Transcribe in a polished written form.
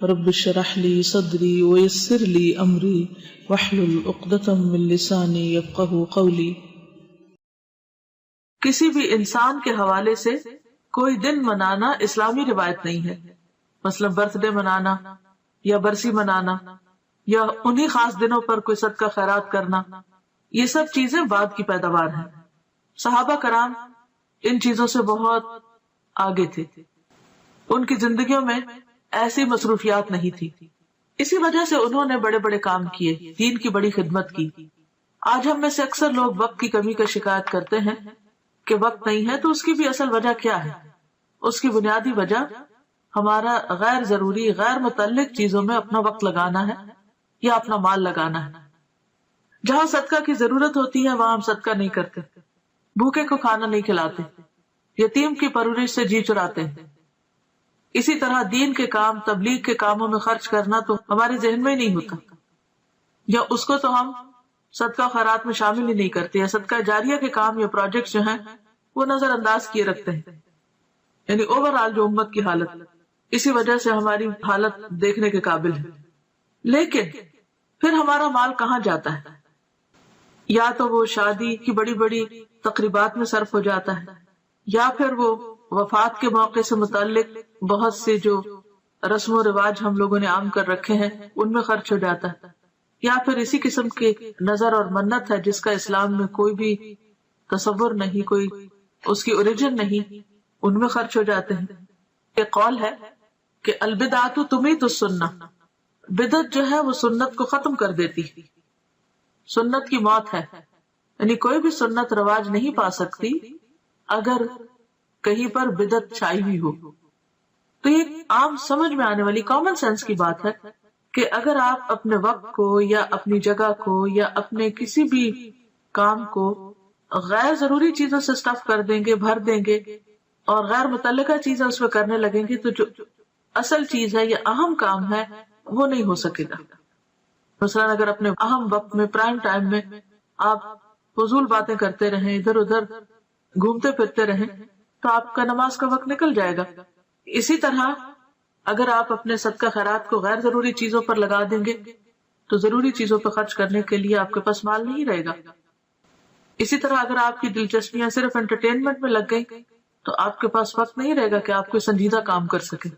رب اشرح لی صدری ویسر لی امری واحلل عقدۃ من لسانی یفقہوا قولی۔ کسی بھی انسان کے حوالے سے کوئی دن منانا اسلامی روایت نہیں ہے، مثلا برتھ ڈے منانا یا برسی منانا یا انہی خاص دنوں پر کوئی صدقہ خیرات کرنا، یہ سب چیزیں بعد کی پیداوار ہیں۔ صحابہ کرام ان چیزوں سے بہت آگے تھے، ان کی زندگیوں میں ایسی مصروفیات نہیں تھی، اسی وجہ سے انہوں نے بڑے بڑے کام کیے، دین کی بڑی خدمت کی۔ آج ہم میں سے اکثر لوگ وقت کی کمی کا شکایت کرتے ہیں کہ وقت نہیں ہے، تو اس کی بھی اصل وجہ کیا ہے؟ اس کی بنیادی وجہ ہمارا غیر ضروری، غیر متعلق چیزوں میں اپنا وقت لگانا ہے یا اپنا مال لگانا ہے۔ جہاں صدقہ کی ضرورت ہوتی ہے وہاں ہم صدقہ نہیں کرتے، بھوکے کو کھانا نہیں کھلاتے، یتیم کی پرورش سے جی چراتے ہیں۔ اسی طرح دین کے کام، تبلیغ کے کاموں میں خرچ کرنا تو ہمارے ذہن میں ہی نہیں ہوتا، یا اس کو تو ہم صدقہ خیرات میں شامل ہی نہیں کرتے، یا صدقہ جاریہ کے کام یا پروجیکٹ جو ہیں وہ نظر انداز کیے رکھتے ہیں۔ یعنی اوور آل جو امت کی حالت، اسی وجہ سے ہماری حالت دیکھنے کے قابل ہے۔ لیکن پھر ہمارا مال کہاں جاتا ہے؟ یا تو وہ شادی کی بڑی بڑی تقریبات میں صرف ہو جاتا ہے، یا پھر وہ وفات کے موقع سے متعلق بہت سے جو رسم و رواج ہم لوگوں نے عام کر رکھے ہیں ان میں خرچ ہو جاتا ہے، یا پھر اسی قسم کے نظر اور منت ہے جس کا اسلام میں کوئی بھی تصور نہیں، کوئی اس کی اوریجن نہیں، ان میں خرچ ہو جاتے ہیں۔ ایک قول ہے کہ البدعۃ تمیت السنہ، بدعت جو ہے وہ سنت کو ختم کر دیتی، سنت کی موت ہے، یعنی کوئی بھی سنت رواج نہیں پا سکتی اگر کہیں پر بدعت چھائی ہوئی ہو۔ تو یہ عام سمجھ میں آنے والی کامن سینس کی بات ہے کہ اگر آپ اپنے وقت کو یا اپنی جگہ کو یا اپنے کسی بھی کام کو غیر ضروری چیزوں سے سٹف کر دیں گے، بھر دیں گے، اور غیر متعلقہ چیزیں اس میں کرنے لگیں گے، تو جو اصل چیز ہے یا اہم کام ہے وہ نہیں ہو سکے گا۔ مثلا اگر اپنے اہم وقت میں، پرائم ٹائم میں آپ فضول باتیں کرتے رہیں، ادھر ادھر گھومتے پھرتے رہیں، تو آپ کا نماز کا وقت نکل جائے گا۔ اسی طرح اگر آپ اپنے صدقہ خیرات کو غیر ضروری چیزوں پر لگا دیں گے تو ضروری چیزوں پر خرچ کرنے کے لیے آپ کے پاس مال نہیں رہے گا۔ اسی طرح اگر آپ کی دلچسپیاں صرف انٹرٹینمنٹ میں لگ گئی تو آپ کے پاس وقت نہیں رہے گا کہ آپ کوئی سنجیدہ کام کر سکیں۔